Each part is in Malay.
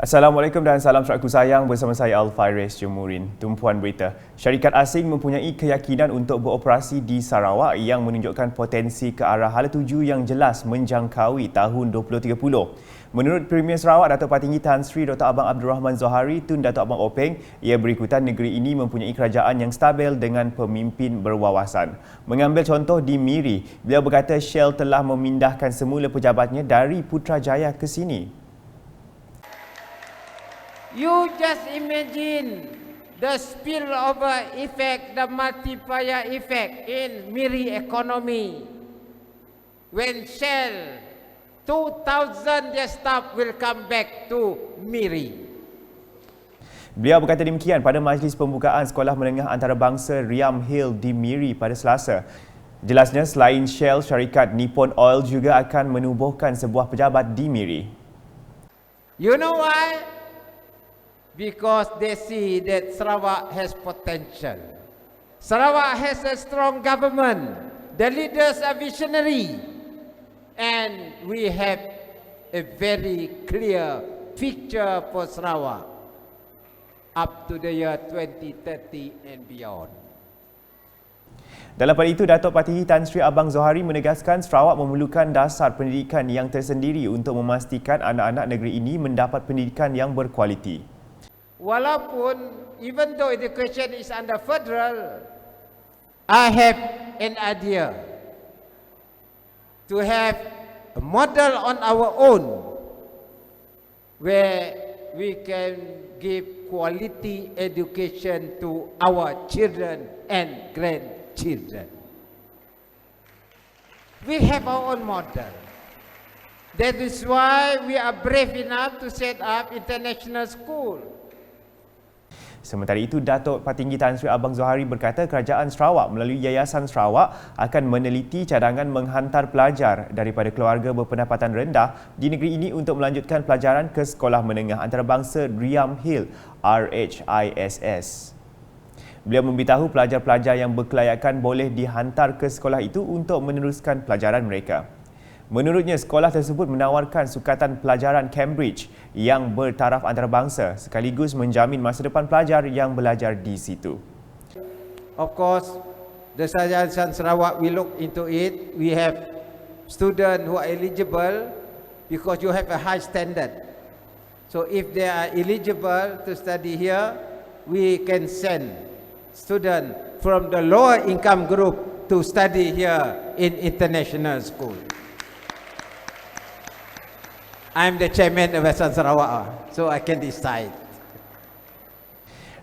Assalamualaikum dan salam saudaraku sayang, bersama saya Al-Fairez Jemurin. Tumpuan berita, syarikat asing mempunyai keyakinan untuk beroperasi di Sarawak yang menunjukkan potensi ke arah hala tuju yang jelas menjangkaui tahun 2030. Menurut Premier Sarawak Datuk Patinggi Tan Sri Dr. Abang Abdul Rahman Zohari Tun Datuk Abang Openg, ia berikutan negeri ini mempunyai kerajaan yang stabil dengan pemimpin berwawasan. Mengambil contoh di Miri, beliau berkata Shell telah memindahkan semula pejabatnya dari Putrajaya ke sini. You just imagine the spillover effect, the multiplier effect in Miri economy. When Shell, 2,000 their staff will come back to Miri. Beliau berkata demikian pada majlis pembukaan Sekolah Menengah Antarabangsa Riam Hill di Miri pada Selasa. Jelasnya selain Shell, syarikat Nippon Oil juga akan menubuhkan sebuah pejabat di Miri. You know why? Because they see that Sarawak has potential. Sarawak has a strong government. The leaders are visionary. And we have a very clear picture for Sarawak up to the year 2030 and beyond. Dalam pada itu, Datuk Patinggi Tan Sri Abang Zohari menegaskan Sarawak memerlukan dasar pendidikan yang tersendiri untuk memastikan anak-anak negeri ini mendapat pendidikan yang berkualiti. Walaupun, even though education is under federal, I have an idea to have a model on our own where we can give quality education to our children and grandchildren. We have our own model. That is why we are brave enough to set up international school. Sementara itu, Datuk Patinggi Tan Sri Abang Zohari berkata kerajaan Sarawak melalui Yayasan Sarawak akan meneliti cadangan menghantar pelajar daripada keluarga berpendapatan rendah di negeri ini untuk melanjutkan pelajaran ke Sekolah Menengah Antarabangsa Riam Hill RHISS. Beliau memberitahu pelajar-pelajar yang berkelayakan boleh dihantar ke sekolah itu untuk meneruskan pelajaran mereka. Menurutnya, sekolah tersebut menawarkan sukatan pelajaran Cambridge yang bertaraf antarabangsa sekaligus menjamin masa depan pelajar yang belajar di situ. Of course, the Yayasan Sarawak will look into it. We have students who are eligible because you have a high standard. So if they are eligible to study here, we can send students from the lower income group to study here in international school. I'm the chairman of Yayasan Sarawak, so I can decide.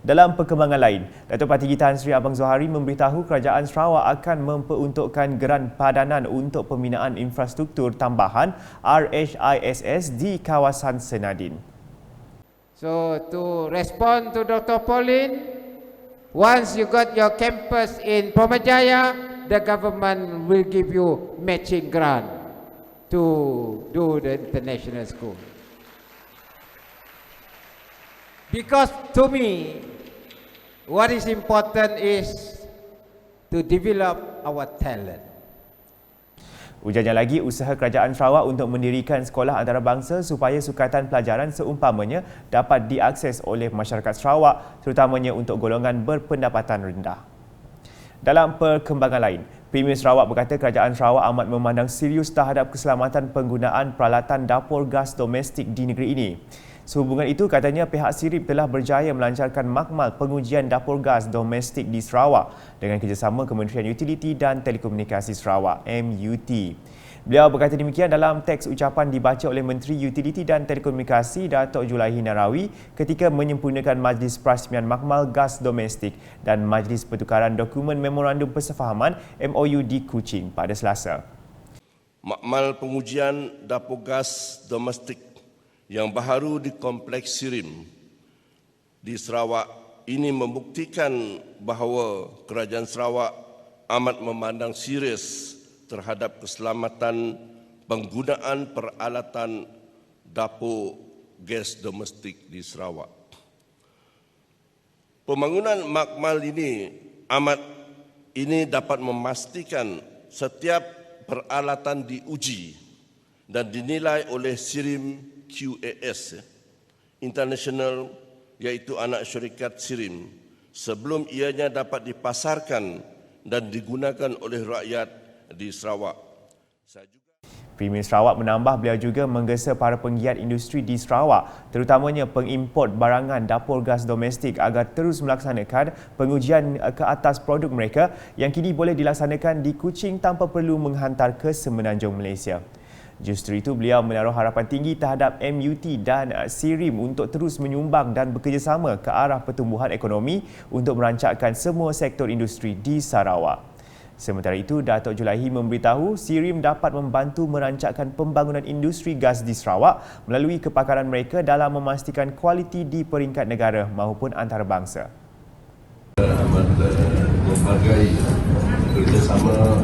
Dalam perkembangan lain, Datuk Patinggi Tan Sri Abang Zohari memberitahu kerajaan Sarawak akan memperuntukkan geran padanan untuk pembinaan infrastruktur tambahan RHISS di kawasan Senadin. So to respond to Dr. Pauline, once you got your campus in Putrajaya, the government will give you matching grant to do the international school. Because to me, what is important is to develop our talent. Ujarnya lagi, usaha kerajaan Sarawak untuk mendirikan sekolah antarabangsa supaya sukatan pelajaran seumpamanya dapat diakses oleh masyarakat Sarawak, terutamanya untuk golongan berpendapatan rendah. Dalam perkembangan lain, Premier Sarawak berkata kerajaan Sarawak amat memandang serius terhadap keselamatan penggunaan peralatan dapur gas domestik di negeri ini. Sehubungan itu, katanya pihak Sirip telah berjaya melancarkan makmal pengujian dapur gas domestik di Sarawak dengan kerjasama Kementerian Utiliti dan Telekomunikasi Sarawak (MUT). Beliau berkata demikian dalam teks ucapan dibaca oleh Menteri Utiliti dan Telekomunikasi Datuk Julaihi Narawi ketika menyempurnakan Majlis Perasmian Makmal Gas Domestik dan Majlis Pertukaran Dokumen Memorandum Persefahaman MOU di Kuching pada Selasa. Makmal pengujian dapur gas domestik yang baharu di Kompleks Sirim di Sarawak ini membuktikan bahawa kerajaan Sarawak amat memandang serius terhadap keselamatan penggunaan peralatan dapur gas domestik di Sarawak. Pembangunan makmal ini dapat memastikan setiap peralatan diuji dan dinilai oleh Sirim QAS internasional iaitu anak syarikat SIRIM sebelum ianya dapat dipasarkan dan digunakan oleh rakyat di Sarawak. Premier Sarawak menambah beliau juga menggesa para penggiat industri di Sarawak, terutamanya pengimport barangan dapur gas domestik agar terus melaksanakan pengujian ke atas produk mereka yang kini boleh dilaksanakan di Kuching tanpa perlu menghantar ke Semenanjung Malaysia. Justru itu, beliau menaruh harapan tinggi terhadap MUT dan SIRIM untuk terus menyumbang dan bekerjasama ke arah pertumbuhan ekonomi untuk merancangkan semua sektor industri di Sarawak. Sementara itu, Datuk Julaihi memberitahu SIRIM dapat membantu merancangkan pembangunan industri gas di Sarawak melalui kepakaran mereka dalam memastikan kualiti di peringkat negara maupun antarabangsa. Amat menghargai kerjasama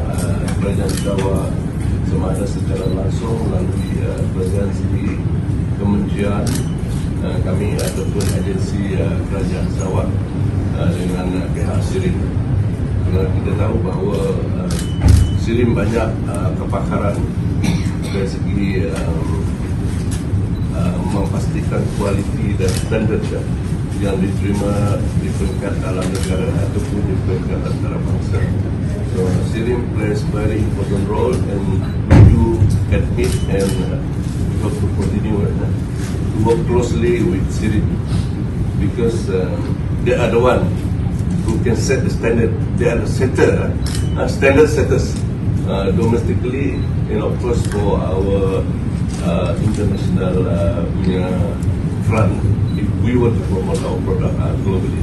Kerajaan Sarawak sama ada secara langsung melalui presidensi kementerian kami ataupun agensi Kerajaan Sarawak dengan pihak SIRIM. Kita tahu bahawa SIRIM banyak kepakaran dari segi memastikan kualiti dan standard yang diterima di peringkat dalam negara ataupun di peringkat antarabangsa. So SIRIM plays very important role and we do admit and we hope to continue to work closely with SIRIM because they are the one who can set the standard. They are the setter, standard setters domestically and of course for our international front if we want to promote our product globally.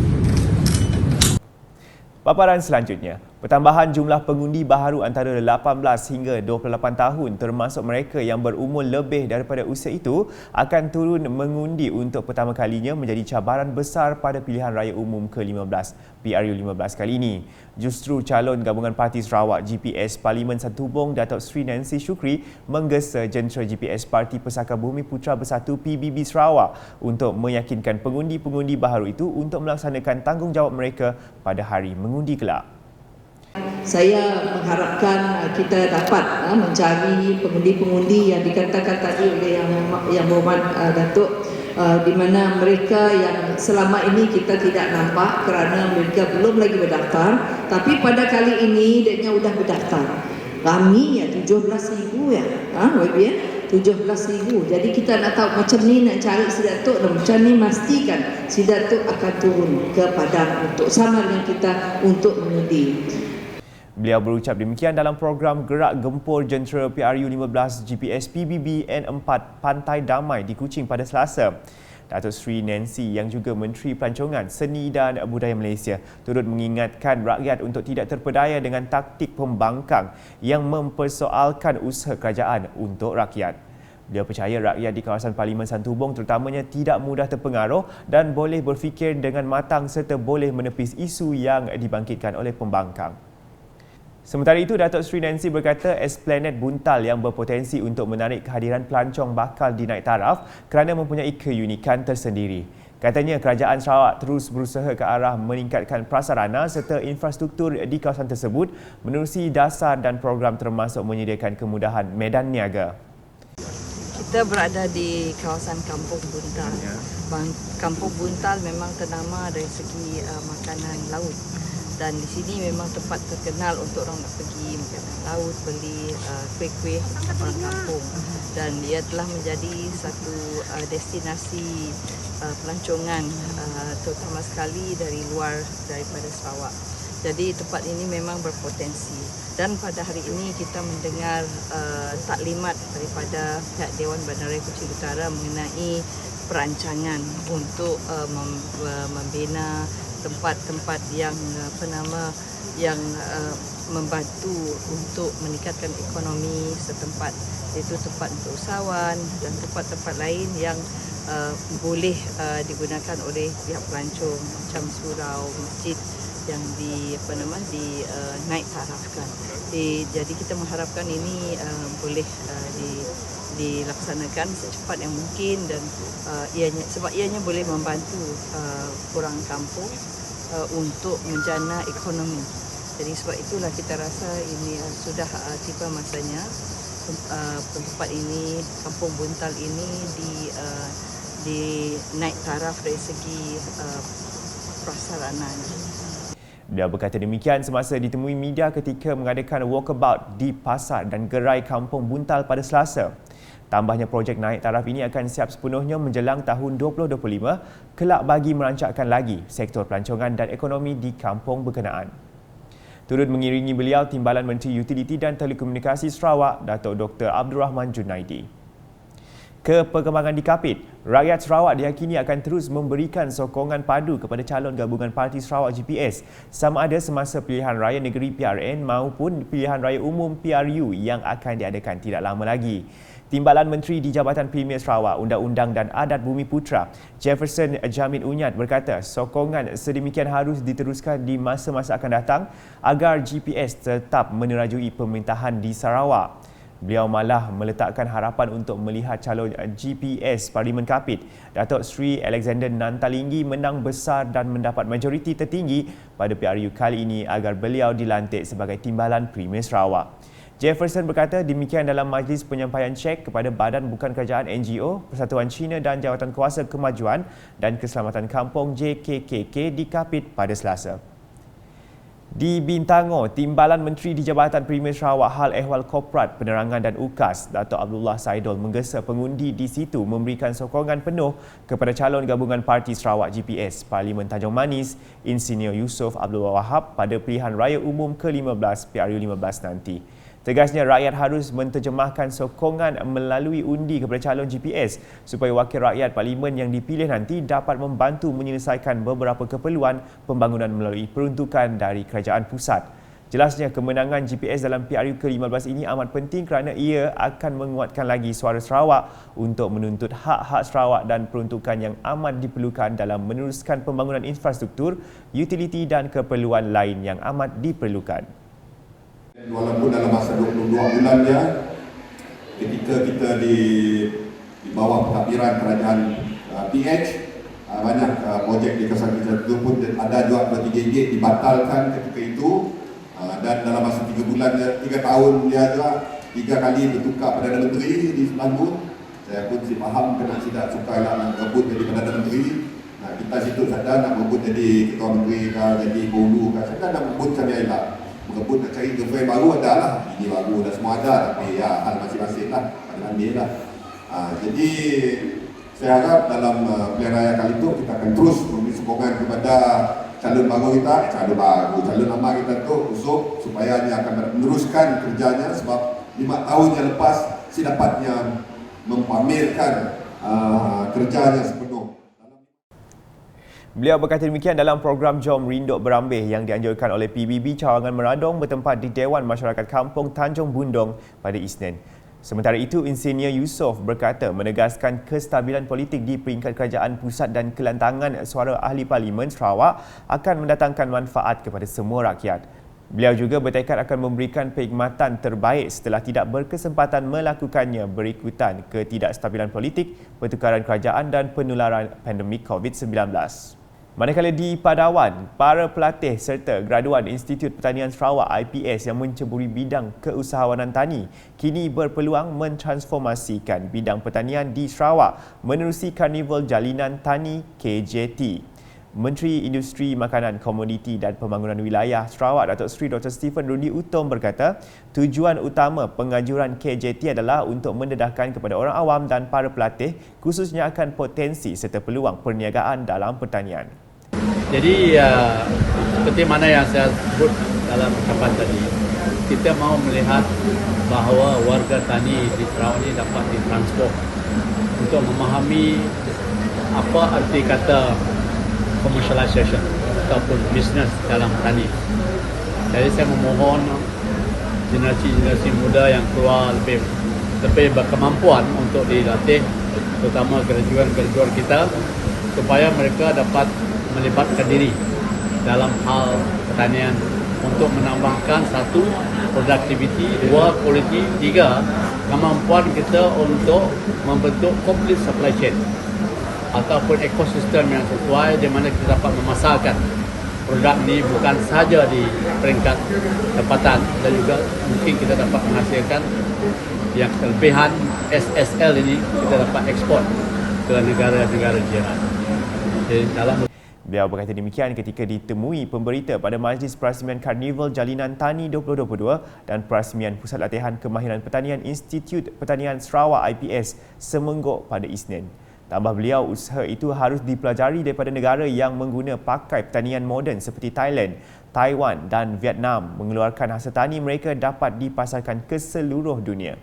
Paparan selanjutnya, pertambahan jumlah pengundi baharu antara 18 hingga 28 tahun termasuk mereka yang berumur lebih daripada usia itu akan turun mengundi untuk pertama kalinya menjadi cabaran besar pada pilihan raya umum ke-15 PRU15 kali ini. Justru calon gabungan Parti Sarawak GPS Parlimen Santubong Datuk Sri Nancy Shukri menggesa jentera GPS Parti Pesaka Bumi Putra Bersatu PBB Sarawak untuk meyakinkan pengundi-pengundi baharu itu untuk melaksanakan tanggungjawab mereka pada hari mengundi kelak. Saya mengharapkan kita dapat mencari pengundi-pengundi yang dikatakan tadi oleh yang berhormat Datuk, di mana mereka yang selama ini kita tidak nampak kerana mereka belum lagi berdaftar, tapi pada kali ini dia sudah berdaftar. Kami 17,000 ya, YB 17,000. Jadi kita nak tahu macam ni nak cari si Datuk dan macam ni pastikan si Datuk akan turun ke padang untuk sama dengan kita untuk mengundi. Beliau berucap demikian dalam program Gerak Gempur Jentera PRU15 GPS PBB N4 Pantai Damai di Kuching pada Selasa. Datuk Sri Nancy yang juga Menteri Pelancongan, Seni dan Budaya Malaysia turut mengingatkan rakyat untuk tidak terpedaya dengan taktik pembangkang yang mempersoalkan usaha kerajaan untuk rakyat. Beliau percaya rakyat di kawasan Parlimen Santubong terutamanya tidak mudah terpengaruh dan boleh berfikir dengan matang serta boleh menepis isu yang dibangkitkan oleh pembangkang. Sementara itu, Datuk Sri Nancy berkata Esplanade Buntal yang berpotensi untuk menarik kehadiran pelancong bakal dinaik taraf kerana mempunyai keunikan tersendiri. Katanya kerajaan Sarawak terus berusaha ke arah meningkatkan prasarana serta infrastruktur di kawasan tersebut menerusi dasar dan program termasuk menyediakan kemudahan medan niaga. Kita berada di kawasan Kampung Buntal. Kampung Buntal memang ternama dari segi makanan laut. Dan di sini memang tempat terkenal untuk orang nak pergi makanan laut, beli kuih-kuih orang kampung. Dan ia telah menjadi satu destinasi pelancongan terutama sekali dari luar daripada Sarawak. Jadi tempat ini memang berpotensi. Dan pada hari ini kita mendengar taklimat daripada pihak Dewan Bandaraya Kuching Utara mengenai perancangan untuk membina tempat-tempat yang membantu untuk meningkatkan ekonomi setempat, iaitu tempat untuk usahawan dan tempat-tempat lain yang boleh digunakan oleh pihak pelancong macam surau, masjid yang naik tarafkan. Jadi kita mengharapkan ini boleh dilaksanakan secepat yang mungkin dan sebab ianya boleh membantu orang kampung untuk menjana ekonomi. Jadi sebab itulah kita rasa ini sudah tiba masanya tempat ini, Kampung Buntal ini naik taraf dari segi prasarana. Beliau berkata demikian semasa ditemui media ketika mengadakan walkabout di pasar dan gerai Kampung Buntal pada Selasa. Tambahnya projek naik taraf ini akan siap sepenuhnya menjelang tahun 2025 kelak bagi merancangkan lagi sektor pelancongan dan ekonomi di kampung berkenaan. Turut mengiringi beliau Timbalan Menteri Utiliti dan Telekomunikasi Sarawak, Datuk Dr. Abdul Rahman Junaidi. Perkembangan di Kapit, rakyat Sarawak diyakini akan terus memberikan sokongan padu kepada calon gabungan Parti Sarawak GPS sama ada semasa pilihan raya negeri PRN maupun pilihan raya umum PRU yang akan diadakan tidak lama lagi. Timbalan Menteri di Jabatan Premier Sarawak, Undang-Undang dan Adat Bumi Putra, Jefferson Jamil Unyat berkata sokongan sedemikian harus diteruskan di masa-masa akan datang agar GPS tetap menerajui pemerintahan di Sarawak. Beliau malah meletakkan harapan untuk melihat calon GPS Parlimen Kapit, Datuk Seri Alexander Nantalinggi menang besar dan mendapat majoriti tertinggi pada PRU kali ini agar beliau dilantik sebagai Timbalan Premier Sarawak. Jefferson berkata demikian dalam majlis penyampaian cek kepada Badan Bukan Kerajaan NGO, Persatuan Cina dan Jawatan Kuasa Kemajuan dan Keselamatan Kampung JKKK di Kapit pada Selasa. Di Bintangor, Timbalan Menteri di Jabatan Premier Sarawak Hal Ehwal Korporat, Penerangan dan UKAS, Datuk Abdullah Saidul menggesa pengundi di situ memberikan sokongan penuh kepada calon gabungan Parti Sarawak GPS Parlimen Tanjung Manis, Insinyur Yusof Abdul Wahab pada pilihan raya umum ke-15 PRU 15 nanti. Tegasnya rakyat harus menterjemahkan sokongan melalui undi kepada calon GPS supaya wakil rakyat parlimen yang dipilih nanti dapat membantu menyelesaikan beberapa keperluan pembangunan melalui peruntukan dari kerajaan pusat. Jelasnya kemenangan GPS dalam PRU ke-15 ini amat penting kerana ia akan menguatkan lagi suara Sarawak untuk menuntut hak-hak Sarawak dan peruntukan yang amat diperlukan dalam meneruskan pembangunan infrastruktur, utiliti dan keperluan lain yang amat diperlukan. Walaupun dalam masa 22 bulannya ketika kita di bawah pentadbiran kerajaan PH banyak projek di kawasan kita itu pun ada juga 3 gig dibatalkan ketika itu dan dalam masa 3 bulan 3 tahun dia juga 3 kali bertukar Perdana Menteri di Selangor. Saya pun si faham kena tidak suka nak rebut jadi Perdana Menteri. Kita situ sadar nak rebut jadi Ketua Menteri ke jadi Bolu ke sadar nak rebut saya elak. Merebut nak cari girlfriend baru ada lah. Ini baru dah semua ada tapi ya hal masing-masing lah. Ambil lah. Jadi saya harap dalam pilihan raya kali itu kita akan terus memberi sokongan kepada calon baru kita, calon lama kita tu usuk supaya dia akan meneruskan kerjanya sebab 5 tahun yang lepas si dapatnya mempamerkan kerjanya sepenuh. Beliau berkata demikian dalam program Jom Rindok Berambih yang dianjurkan oleh PBB Cawangan Meradong bertempat di Dewan Masyarakat Kampung Tanjung Bundong pada Isnin. Sementara itu, Insinyur Yusof berkata menegaskan kestabilan politik di peringkat kerajaan pusat dan kelantangan suara ahli Parlimen Sarawak akan mendatangkan manfaat kepada semua rakyat. Beliau juga bertekad akan memberikan perkhidmatan terbaik setelah tidak berkesempatan melakukannya berikutan ketidakstabilan politik, pertukaran kerajaan dan penularan pandemik COVID-19. Manakala di Padawan, para pelatih serta graduan Institut Pertanian Sarawak IPS yang menceburi bidang keusahawanan tani kini berpeluang mentransformasikan bidang pertanian di Sarawak menerusi Karnival Jalinan Tani KJT. Menteri Industri Makanan, Komoditi dan Pembangunan Wilayah Sarawak Datuk Seri Dr. Stephen Rudy Utom berkata, tujuan utama pengajuran KJT adalah untuk mendedahkan kepada orang awam dan para pelatih khususnya akan potensi serta peluang perniagaan dalam pertanian. Jadi seperti mana yang saya sebut dalam ucapan tadi, kita mau melihat bahawa warga tani di Sarawak ini dapat ditransform untuk memahami apa arti kata commercialization ataupun bisnes dalam tani. Jadi saya memohon generasi muda yang keluar lebih berkemampuan untuk dilatih, terutama graduan kita, supaya mereka dapat melibatkan diri dalam hal pertanian untuk menambahkan 1, produktiviti, 2, kualiti, 3, kemampuan kita untuk membentuk complete supply chain ataupun ekosistem yang sesuai di mana kita dapat memasarkan produk ini bukan sahaja di peringkat tempatan dan juga mungkin kita dapat menghasilkan yang kelebihan SSL ini kita dapat ekspor ke negara-negara jiran. Dalam Beliau berkata demikian ketika ditemui pemberita pada Majlis Perasmian Karnival Jalinan Tani 2022 dan Perasmian Pusat Latihan Kemahiran Pertanian Institut Pertanian Sarawak IPS Semenggok pada Isnin. Tambah beliau, usaha itu harus dipelajari daripada negara yang mengguna pakai pertanian moden seperti Thailand, Taiwan dan Vietnam mengeluarkan hasil tani mereka dapat dipasarkan ke seluruh dunia.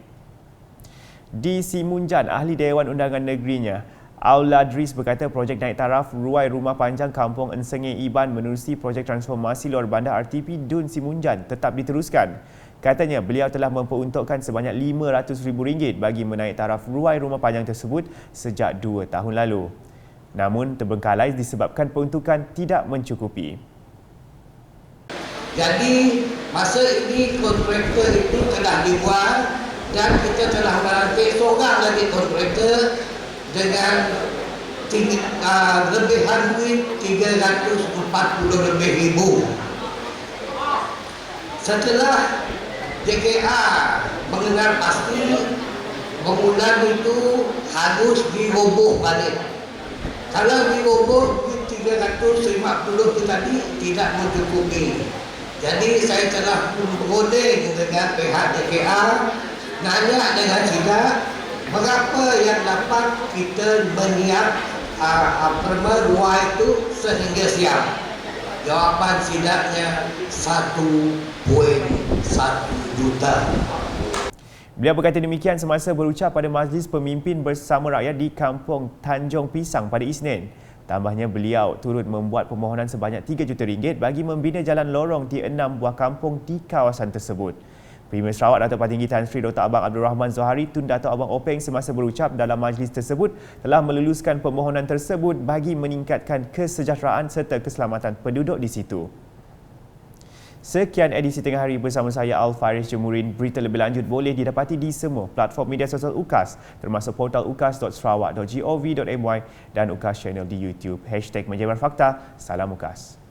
Di Simunjan, Ahli Dewan Undangan Negerinya Aula Dris berkata projek naik taraf ruai rumah panjang Kampung Ensenge Iban menerusi projek transformasi luar bandar RTP Dun Simunjan tetap diteruskan. Katanya beliau telah memperuntukkan sebanyak RM500,000 bagi menaik taraf ruai rumah panjang tersebut sejak 2 tahun lalu. Namun terbengkalai disebabkan peruntukan tidak mencukupi. Jadi masa ini kontraktor itu telah dibuat dan kita telah melantik seorang lagi kontraktor dengan lebihan duit RM340,000. Setelah JKA mengenal pasti bangunan itu harus diroboh balik. Kalau diroboh RM350 tadi tidak mencukupi. Jadi saya telah berunding dengan pihak JKA, nanya dengan sida berapa yang dapat kita menyiap ruai itu sehingga siap. Jawapan sidaknya 1.1 juta. Beliau berkata demikian semasa berucap pada majlis pemimpin bersama rakyat di Kampung Tanjung Pisang pada Isnin. Tambahnya beliau turut membuat permohonan sebanyak RM3 juta bagi membina jalan lorong di 6 buah kampung di kawasan tersebut. Premier Sarawak Datuk Patinggi Tan Sri Dr. Abang Abdul Rahman Zohari Tun Datuk Abang Openg semasa berucap dalam majlis tersebut telah meluluskan permohonan tersebut bagi meningkatkan kesejahteraan serta keselamatan penduduk di situ. Sekian edisi Tengah Hari bersama saya Al-Faris Jemurin. Berita lebih lanjut boleh didapati di semua platform media sosial UKAS termasuk portal ukas.sarawak.gov.my dan UKAS Channel di YouTube. #Menjabar Fakta. Salam UKAS.